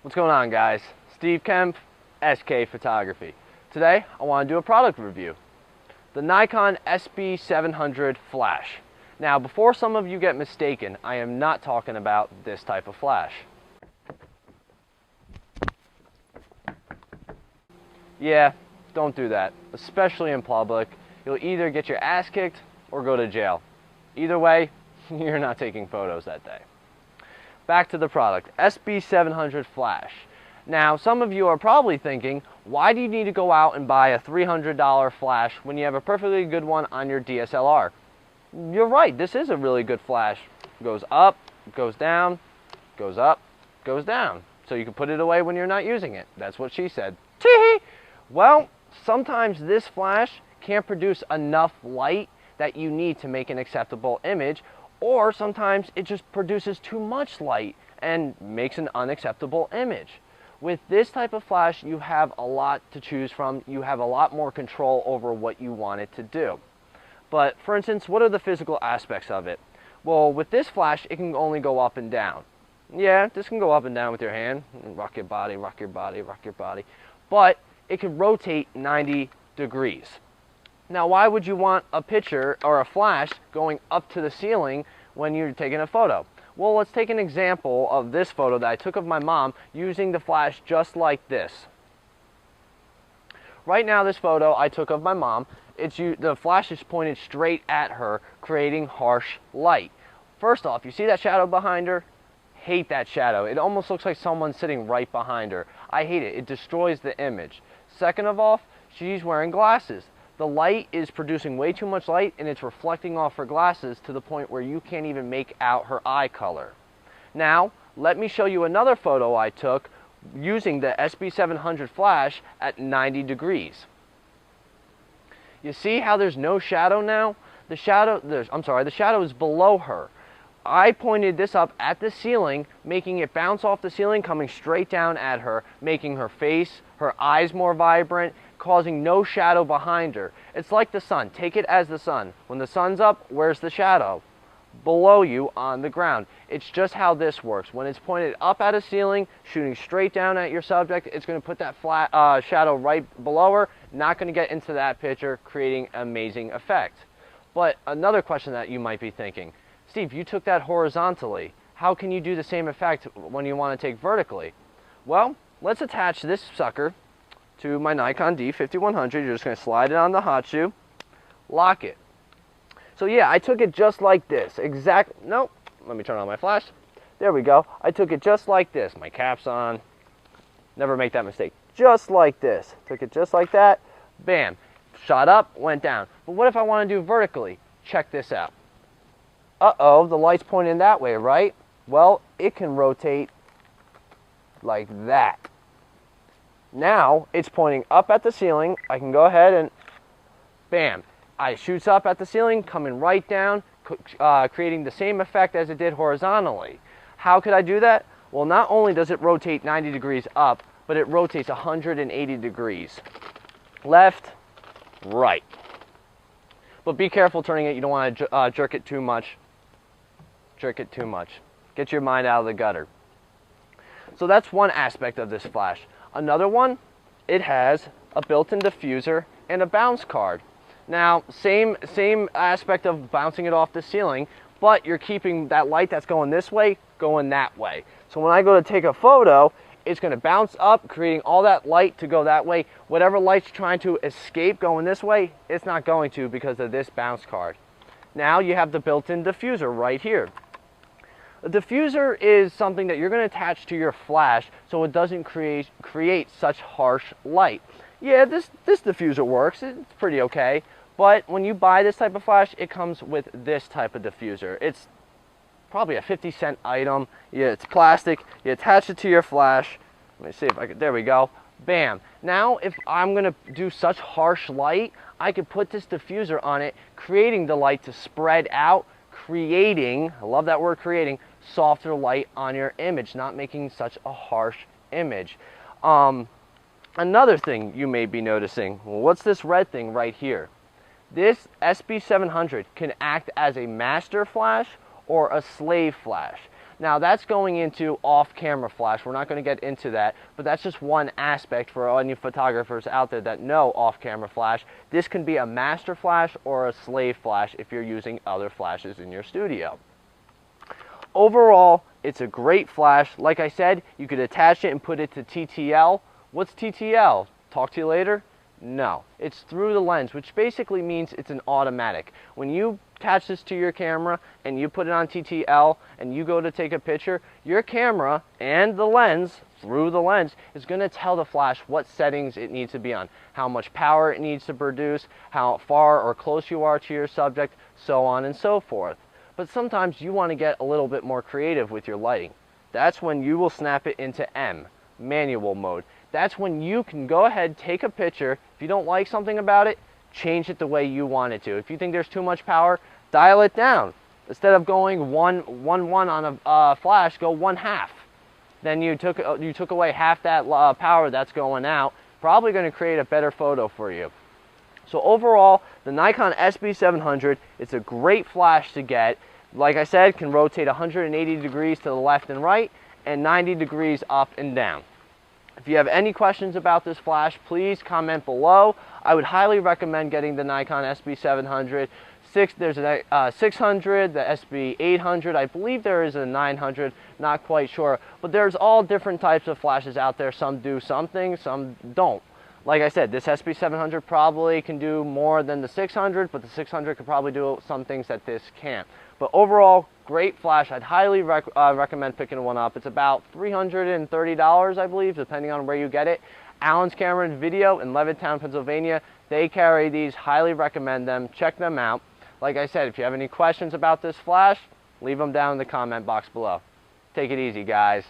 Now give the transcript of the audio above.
What's going on, guys? Steve Kemp, SK Photography. Today I want to do a product review. The Nikon SB-700 Flash. Now, before some of you get mistaken, I am not talking about this type of flash. Yeah, don't do that, especially in public. You'll either get your ass kicked or go to jail. Either way, you're not taking photos that day. Back to the product, SB-700 Flash. Now, some of you are probably thinking, why do you need to go out and buy a $300 flash when you have a perfectly good one on your DSLR? You're right, this is a really good flash. It goes up, goes down, goes up, goes down. So you can put it away when you're not using it. That's what she said. Tee-hee! Well, sometimes this flash can't produce enough light that you need to make an acceptable image, or sometimes it just produces too much light and makes an unacceptable image. With this type of flash, you have a lot to choose from. You have a lot more control over what you want it to do. But for instance, what are the physical aspects of it? Well, with this flash, it can only go up and down. Yeah, this can go up and down with your hand. Rock your body, rock your body, rock your body. But it can rotate 90 degrees. Now, why would you want a picture or a flash going up to the ceiling when you're taking a photo? Well, let's take an example of this photo that I took of my mom using the flash just like this. Right now, this photo I took of my mom, the flash is pointed straight at her, creating harsh light. First off, you see that shadow behind her? Hate that shadow. It almost looks like someone sitting right behind her. I hate it. It destroys the image. Second of all, she's wearing glasses. The light is producing way too much light and it's reflecting off her glasses to the point where you can't even make out her eye color. Now, let me show you another photo I took using the SB-700 Flash at 90 degrees. You see how there's no shadow now? The shadow is below her. I pointed this up at the ceiling, making it bounce off the ceiling, coming straight down at her, making her face, her eyes more vibrant, causing no shadow behind her. It's like the sun. Take it as the sun. When the sun's up, where's the shadow? Below you on the ground. It's just how this works. When it's pointed up at a ceiling, shooting straight down at your subject, it's going to put that flat shadow right below her, not going to get into that picture, creating an amazing effect. But another question that you might be thinking, Steve, you took that horizontally. How can you do the same effect when you want to take vertically? Well, let's attach this sucker to my Nikon D5100. You're just going to slide it on the hot shoe, lock it. So yeah, I took it just like this. Nope, let me turn on my flash. There we go. I took it just like this. My cap's on. Never make that mistake. Just like this. Took it just like that. Bam. Shot up, went down. But what if I want to do vertically? Check this out. Uh-oh, the light's pointing that way, right? Well, it can rotate like that. Now, it's pointing up at the ceiling. I can go ahead and, bam, it shoots up at the ceiling, coming right down, creating the same effect as it did horizontally. How could I do that? Well, not only does it rotate 90 degrees up, but it rotates 180 degrees. Left, right. But be careful turning it. You don't want to jerk it too much. Jerk it too much. Get your mind out of the gutter. So that's one aspect of this flash. Another one, it has a built-in diffuser and a bounce card. Now, same aspect of bouncing it off the ceiling, but you're keeping that light that's going this way, going that way. So when I go to take a photo, it's going to bounce up, creating all that light to go that way. Whatever light's trying to escape going this way, it's not going to because of this bounce card. Now you have the built-in diffuser right here. A diffuser is something that you're going to attach to your flash so it doesn't create such harsh light. Yeah, this diffuser works. It's pretty okay. But when you buy this type of flash, it comes with this type of diffuser. It's probably a 50-cent item. Yeah, it's plastic. You attach it to your flash. Let me see if I can. There we go. Bam. Now, if I'm going to do such harsh light, I could put this diffuser on it, creating the light to spread out, creating, I love that word, creating, softer light on your image, not making such a harsh image. Another thing you may be noticing, well, what's this red thing right here? This SB-700 can act as a master flash or a slave flash. Now that's going into off-camera flash. We're not going to get into that, but that's just one aspect for all you photographers out there that know off-camera flash. This can be a master flash or a slave flash if you're using other flashes in your studio. Overall, it's a great flash. Like I said, you could attach it and put it to TTL. What's TTL? Talk to you later? No, it's through the lens, which basically means it's an automatic. When you attach this to your camera and you put it on TTL and you go to take a picture, your camera and the lens, through the lens, is going to tell the flash what settings it needs to be on, how much power it needs to produce, how far or close you are to your subject, so on and so forth. But sometimes you want to get a little bit more creative with your lighting. That's when you will snap it into M, manual mode. That's when you can go ahead, take a picture. If you don't like something about it, change it the way you want it to. If you think there's too much power, dial it down. Instead of going 1 on a flash, go 1/2. Then you took away half that power that's going out. Probably going to create a better photo for you. So overall, the Nikon SB-700, it's a great flash to get. Like I said, can rotate 180 degrees to the left and right, and 90 degrees up and down. If you have any questions about this flash, please comment below. I would highly recommend getting the Nikon SB-700. There's a 600, the SB-800. I believe there is a 900, not quite sure. But there's all different types of flashes out there. Some do something, some don't. Like I said, this SB-700 probably can do more than the 600, but the 600 could probably do some things that this can't. But overall, great flash. I'd highly recommend picking one up. It's about $330, I believe, depending on where you get it. Allen's Camera and Video in Levittown, Pennsylvania. They carry these. Highly recommend them. Check them out. Like I said, if you have any questions about this flash, leave them down in the comment box below. Take it easy, guys.